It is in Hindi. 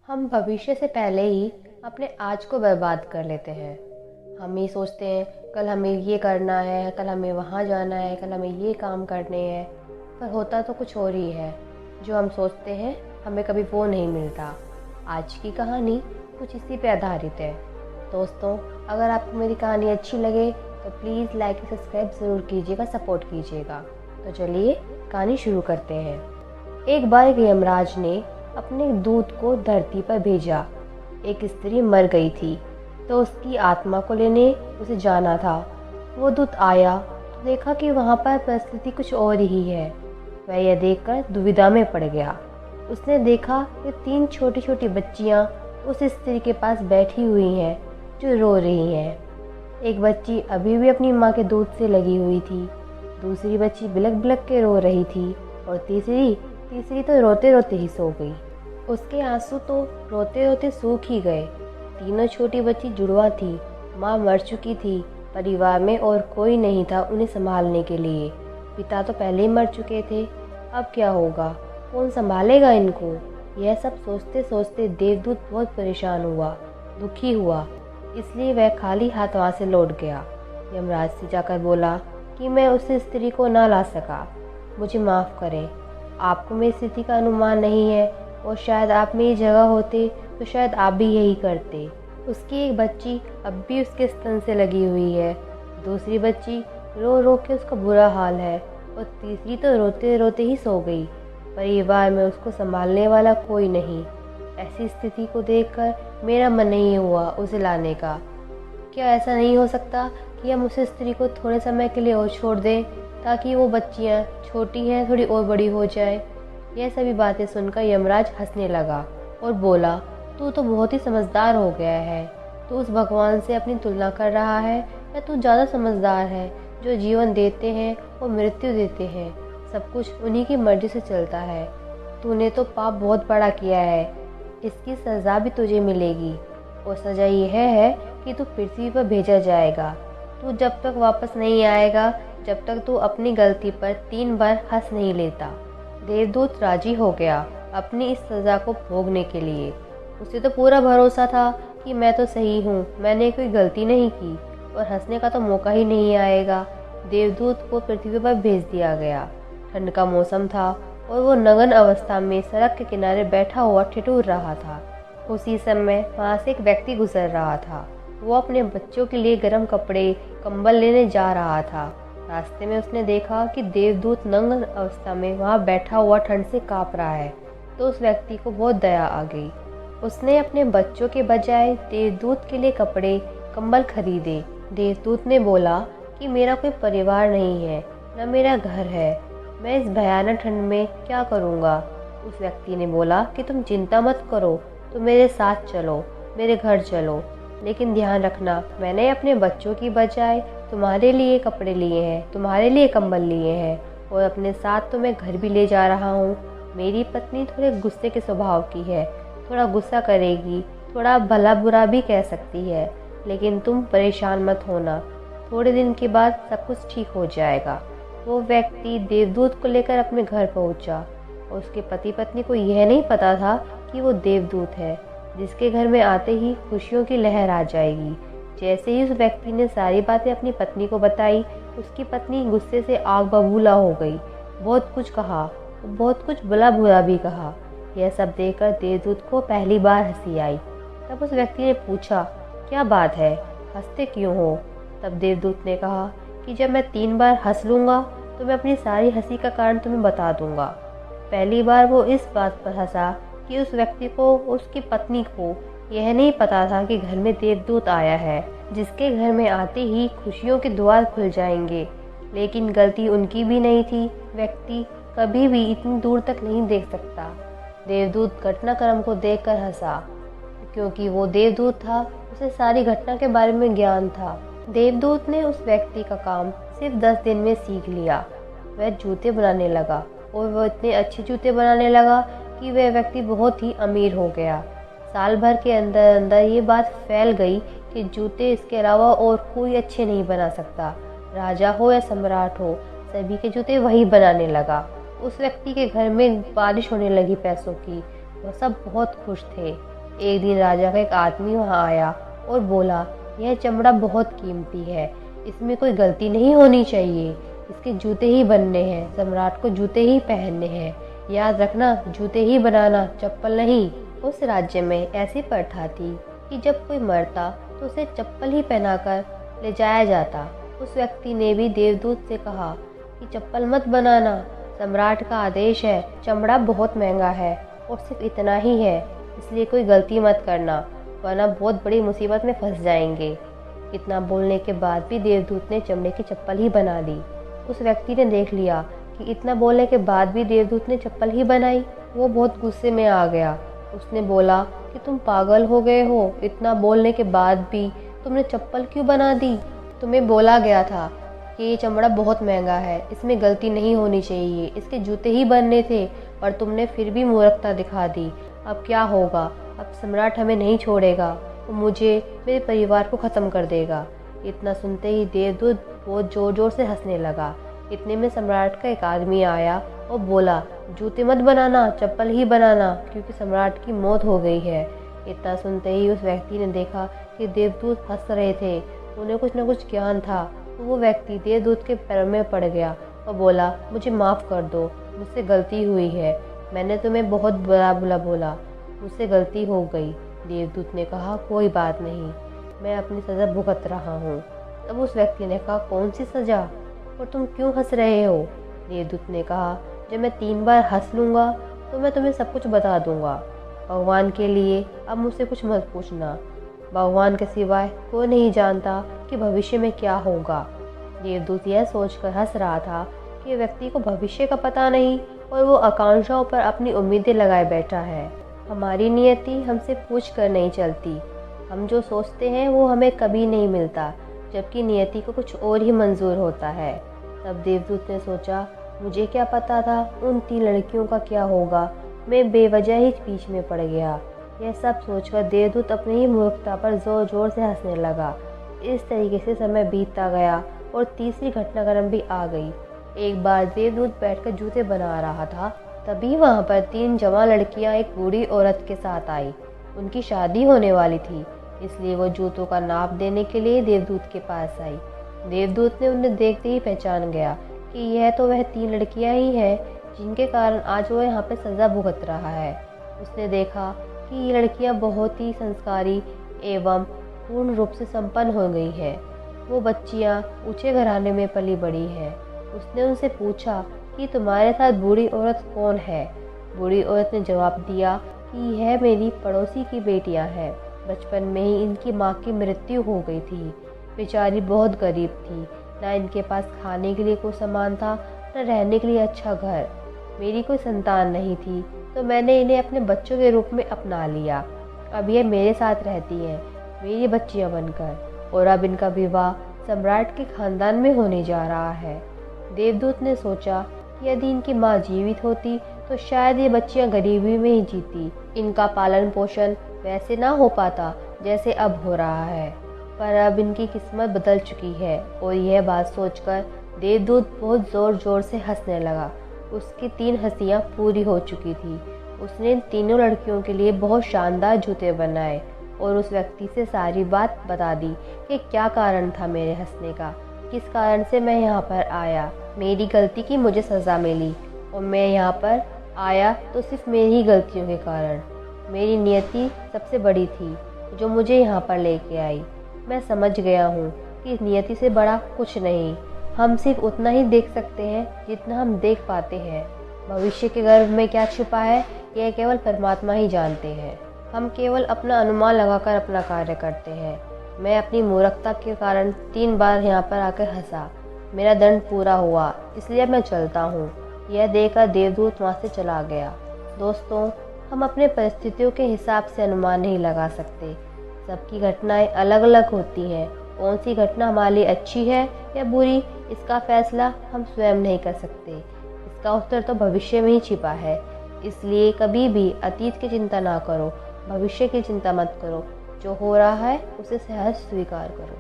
हम भविष्य से पहले ही अपने आज को बर्बाद कर लेते हैं। हम ये सोचते हैं कल हमें ये करना है, कल हमें वहाँ जाना है, कल हमें ये काम करने हैं, पर होता तो कुछ और ही है। जो हम सोचते हैं हमें कभी वो नहीं मिलता। आज की कहानी कुछ इसी पे आधारित है। दोस्तों, अगर आपको मेरी कहानी अच्छी लगे तो प्लीज़ लाइक और सब्सक्राइब ज़रूर कीजिएगा, सपोर्ट कीजिएगा। तो चलिए कहानी शुरू करते हैं। एक बार एक यमराज ने अपने दूत को धरती पर भेजा। एक स्त्री मर गई थी तो उसकी आत्मा को लेने उसे जाना था। वो दूत आया तो देखा कि वहाँ पर परिस्थिति कुछ और ही है। वह यह देखकर दुविधा में पड़ गया। उसने देखा कि 3 छोटी छोटी बच्चियाँ उस स्त्री के पास बैठी हुई हैं जो रो रही हैं। एक बच्ची अभी भी अपनी माँ के दूध से लगी हुई थी, दूसरी बच्ची बिलक बिलक के रो रही थी और तीसरी तो रोते रोते ही सो गई। उसके आंसू तो रोते रोते सूख ही गए। तीनों छोटी बच्ची जुड़वा थी, माँ मर चुकी थी, परिवार में और कोई नहीं था उन्हें संभालने के लिए। पिता तो पहले ही मर चुके थे, अब क्या होगा, कौन संभालेगा इनको। यह सब सोचते सोचते देवदूत बहुत परेशान हुआ, दुखी हुआ। इसलिए वह खाली हाथ वहाँ से लौट गया। यमराज से जाकर बोला कि मैं उस स्त्री को ना ला सका, मुझे माफ़ करें। आपको मेरी स्थिति का अनुमान नहीं है और शायद आप मेरी जगह होते तो शायद आप भी यही करते। उसकी एक बच्ची अब भी उसके स्तन से लगी हुई है, दूसरी बच्ची रो रो के उसका बुरा हाल है और तीसरी तो रोते रोते ही सो गई। परिवार में उसको संभालने वाला कोई नहीं। ऐसी स्थिति को देखकर मेरा मन नहीं हुआ उसे लाने का। क्या ऐसा नहीं हो सकता कि हम उस स्त्री को थोड़े समय के लिए और छोड़ दें ताकि वो बच्चियाँ छोटी हैं थोड़ी और बड़ी हो जाए। यह सभी बातें सुनकर यमराज हंसने लगा और बोला, तू तो बहुत ही समझदार हो गया है। तू उस भगवान से अपनी तुलना कर रहा है या तू ज़्यादा समझदार है जो जीवन देते हैं और मृत्यु देते हैं। सब कुछ उन्हीं की मर्जी से चलता है। तूने तो पाप बहुत बड़ा किया है, इसकी सज़ा भी तुझे मिलेगी और सज़ा यह है कि तू पृथ्वी पर भेजा जाएगा। तू जब तक वापस नहीं आएगा जब तक तू अपनी गलती पर 3 बार हंस नहीं लेता। देवदूत राजी हो गया अपनी इस सज़ा को भोगने के लिए। उसे तो पूरा भरोसा था कि मैं तो सही हूँ, मैंने कोई गलती नहीं की और हंसने का तो मौका ही नहीं आएगा। देवदूत को पृथ्वी पर भेज दिया गया। ठंड का मौसम था और वो नग्न अवस्था में सड़क के किनारे बैठा हुआ ठिठुर रहा था। उसी समय वहाँ से एक व्यक्ति गुजर रहा था। वो अपने बच्चों के लिए गर्म कपड़े कंबल लेने जा रहा था। रास्ते में उसने देखा कि देवदूत नग्न अवस्था में वहाँ बैठा हुआ ठंड से काँप रहा है, तो उस व्यक्ति को बहुत दया आ गई। उसने अपने बच्चों के बजाय देवदूत के लिए कपड़े कंबल खरीदे। देवदूत ने बोला कि मेरा कोई परिवार नहीं है, न मेरा घर है, मैं इस भयानक ठंड में क्या करूँगा। उस व्यक्ति ने बोला कि तुम चिंता मत करो, तुम मेरे साथ चलो, मेरे घर चलो, लेकिन ध्यान रखना मैंने अपने बच्चों की बजाय तुम्हारे लिए कपड़े लिए हैं, तुम्हारे लिए कंबल लिए हैं और अपने साथ तो मैं घर भी ले जा रहा हूँ। मेरी पत्नी थोड़े गुस्से के स्वभाव की है, थोड़ा गुस्सा करेगी, थोड़ा भला बुरा भी कह सकती है, लेकिन तुम परेशान मत होना, थोड़े दिन के बाद सब कुछ ठीक हो जाएगा। वो व्यक्ति देवदूत को लेकर अपने घर पहुंचा और उसके पति पत्नी को यह नहीं पता था कि वो देवदूत है जिसके घर में आते ही खुशियों की लहर आ जाएगी। जैसे ही उस व्यक्ति ने सारी बातें अपनी पत्नी को बताई, उसकी पत्नी गुस्से से आग बबूला हो गई। बहुत कुछ कहा, बहुत कुछ भला बुरा भी कहा। यह सब देखकर देवदूत को पहली बार हंसी आई। तब उस व्यक्ति ने पूछा, क्या बात है, हंसते क्यों हो। तब देवदूत ने कहा कि जब मैं 3 बार हंस लूँगा तो मैं अपनी सारी हंसी का कारण तुम्हें बता दूंगा। पहली बार वो इस बात पर हंसा कि उस व्यक्ति को, उसकी पत्नी को यह नहीं पता था कि घर में देवदूत आया है जिसके घर में आते ही खुशियों के द्वार खुल जाएंगे। लेकिन गलती उनकी भी नहीं थी। व्यक्ति कभी भी इतनी दूर तक नहीं देख सकता। देवदूत घटनाक्रम को देखकर हंसा क्योंकि वो देवदूत था, उसे सारी घटना के बारे में ज्ञान था। देवदूत ने उस व्यक्ति का काम सिर्फ 10 दिन में सीख लिया। वह जूते बनाने लगा और वह इतने अच्छे जूते बनाने लगा कि वह व्यक्ति बहुत ही अमीर हो गया। साल भर के अंदर अंदर ये बात फैल गई कि जूते इसके अलावा और कोई अच्छे नहीं बना सकता। राजा हो या सम्राट हो, सभी के जूते वही बनाने लगा। उस व्यक्ति के घर में बारिश होने लगी पैसों की। वह सब बहुत खुश थे। एक दिन राजा का एक आदमी वहाँ आया और बोला, यह चमड़ा बहुत कीमती है, इसमें कोई गलती नहीं होनी चाहिए, इसके जूते ही बनने हैं, सम्राट को जूते ही पहनने हैं, याद रखना जूते ही बनाना, चप्पल नहीं। उस राज्य में ऐसी प्रथा थी कि जब कोई मरता तो उसे चप्पल ही पहनाकर ले जाया जाता। उस व्यक्ति ने भी देवदूत से कहा कि चप्पल मत बनाना, सम्राट का आदेश है, चमड़ा बहुत महंगा है और सिर्फ इतना ही है, इसलिए कोई गलती मत करना, वरना बहुत बड़ी मुसीबत में फंस जाएंगे। इतना बोलने के बाद भी देवदूत ने चमड़े की चप्पल ही बना दी। उस व्यक्ति ने देख लिया कि इतना बोलने के बाद भी देवदूत ने चप्पल ही बनाई। वो बहुत गुस्से में आ गया। उसने बोला कि तुम पागल हो गए हो, इतना बोलने के बाद भी तुमने चप्पल क्यों बना दी? तुम्हें बोला गया था कि ये चमड़ा बहुत महंगा है, इसमें गलती नहीं होनी चाहिए, इसके जूते ही बनने थे, पर तुमने फिर भी मूर्खता दिखा दी। अब क्या होगा? अब सम्राट हमें नहीं छोड़ेगा, वो मुझे, मेरे परिवार को ख़त्म कर देगा। इतना सुनते ही देवदूत बहुत ज़ोर ज़ोर से हंसने लगा। इतने में सम्राट का एक आदमी आया और बोला, जूते मत बनाना, चप्पल ही बनाना, क्योंकि सम्राट की मौत हो गई है। इतना सुनते ही उस व्यक्ति ने देखा कि देवदूत हंस रहे थे, उन्हें कुछ न कुछ ज्ञान था। तो वो व्यक्ति देवदूत के पैरों में पड़ गया और बोला, मुझे माफ़ कर दो, मुझसे गलती हुई है, मैंने तुम्हें बहुत बुरा बुरा बोला, मुझसे गलती हो गई। देवदूत ने कहा, कोई बात नहीं, मैं अपनी सज़ा भुगत रहा हूँ। तब उस व्यक्ति ने कहा, कौन सी सज़ा और तुम क्यों हंस रहे हो? देवदूत ने कहा, जब मैं 3 बार हंस लूँगा तो मैं तुम्हें सब कुछ बता दूँगा। भगवान के लिए अब मुझसे कुछ मत पूछना, भगवान के सिवाय कोई नहीं जानता कि भविष्य में क्या होगा। देवदूत यह सोचकर हंस रहा था कि व्यक्ति को भविष्य का पता नहीं और वो आकांक्षाओं पर अपनी उम्मीदें लगाए बैठा है। हमारी नियति हमसे पूछ कर नहीं चलती, हम जो सोचते हैं वो हमें कभी नहीं मिलता, जबकि नियति को कुछ और ही मंजूर होता है। तब देवदूत ने सोचा, मुझे क्या पता था उन 3 लड़कियों का क्या होगा, मैं बेवजह ही बीच में पड़ गया। यह सब सोचकर देवदूत अपनी ही मूर्खता पर जोर जोर से हंसने लगा। इस तरीके से समय बीतता गया और तीसरी घटनाक्रम भी आ गई। एक बार देवदूत बैठकर जूते बना रहा था, तभी वहाँ पर 3 जवान लड़कियाँ एक बूढ़ी औरत के साथ आई। उनकी शादी होने वाली थी, इसलिए वो जूतों का नाप देने के लिए देवदूत के पास आई। देवदूत ने उन्हें देखते ही पहचान गया कि यह तो वह 3 लड़कियाँ ही हैं जिनके कारण आज वो यहाँ पे सज़ा भुगत रहा है। उसने देखा कि ये लड़कियाँ बहुत ही संस्कारी एवं पूर्ण रूप से संपन्न हो गई हैं। वो बच्चियाँ ऊंचे घराने में पली बड़ी हैं। उसने उनसे पूछा कि तुम्हारे साथ बूढ़ी औरत कौन है? बूढ़ी औरत ने जवाब दिया कि यह मेरी पड़ोसी की बेटियां हैं। बचपन में ही इनकी माँ की मृत्यु हो गई थी। बेचारी बहुत गरीब थी, ना इनके पास खाने के लिए कोई सामान था, न रहने के लिए अच्छा घर। मेरी कोई संतान नहीं थी, तो मैंने इन्हें अपने बच्चों के रूप में अपना लिया। अब ये मेरे साथ रहती हैं, मेरी बच्चियां बनकर, और अब इनका विवाह सम्राट के खानदान में होने जा रहा है। देवदूत ने सोचा कि यदि इनकी माँ जीवित होती तो शायद ये बच्चियां गरीबी में ही जीती, इनका पालन पोषण वैसे ना हो पाता जैसे अब हो रहा है। पर अब इनकी किस्मत बदल चुकी है। और यह बात सोचकर देवदूत बहुत जोर जोर से हंसने लगा। उसकी 3 हंसियाँ पूरी हो चुकी थी। उसने इन तीनों लड़कियों के लिए बहुत शानदार जूते बनाए और उस व्यक्ति से सारी बात बता दी कि क्या कारण था मेरे हंसने का, किस कारण से मैं यहाँ पर आया, मेरी गलती की मुझे सज़ा मिली, और मैं यहाँ पर आया तो सिर्फ मेरी ही गलतियों के कारण। मेरी नियति सबसे बड़ी थी जो मुझे यहाँ पर लेके आई। मैं समझ गया हूँ कि नियति से बड़ा कुछ नहीं। हम सिर्फ उतना ही देख सकते हैं जितना हम देख पाते हैं। भविष्य के गर्भ में क्या छिपा है यह केवल परमात्मा ही जानते हैं। हम केवल अपना अनुमान लगाकर अपना कार्य करते हैं। मैं अपनी मूर्खता के कारण 3 बार यहाँ पर आकर हंसा। मेरा दंड पूरा हुआ, इसलिए मैं चलता हूँ। यह देखकर देवदूत वहाँ से चला गया। दोस्तों, हम अपने परिस्थितियों के हिसाब से अनुमान नहीं लगा सकते। सबकी घटनाएं अलग अलग होती हैं। कौन सी घटना हमारे लिए अच्छी है या बुरी, इसका फैसला हम स्वयं नहीं कर सकते। इसका उत्तर तो भविष्य में ही छिपा है। इसलिए कभी भी अतीत की चिंता ना करो, भविष्य की चिंता मत करो। जो हो रहा है उसे सहज स्वीकार करो।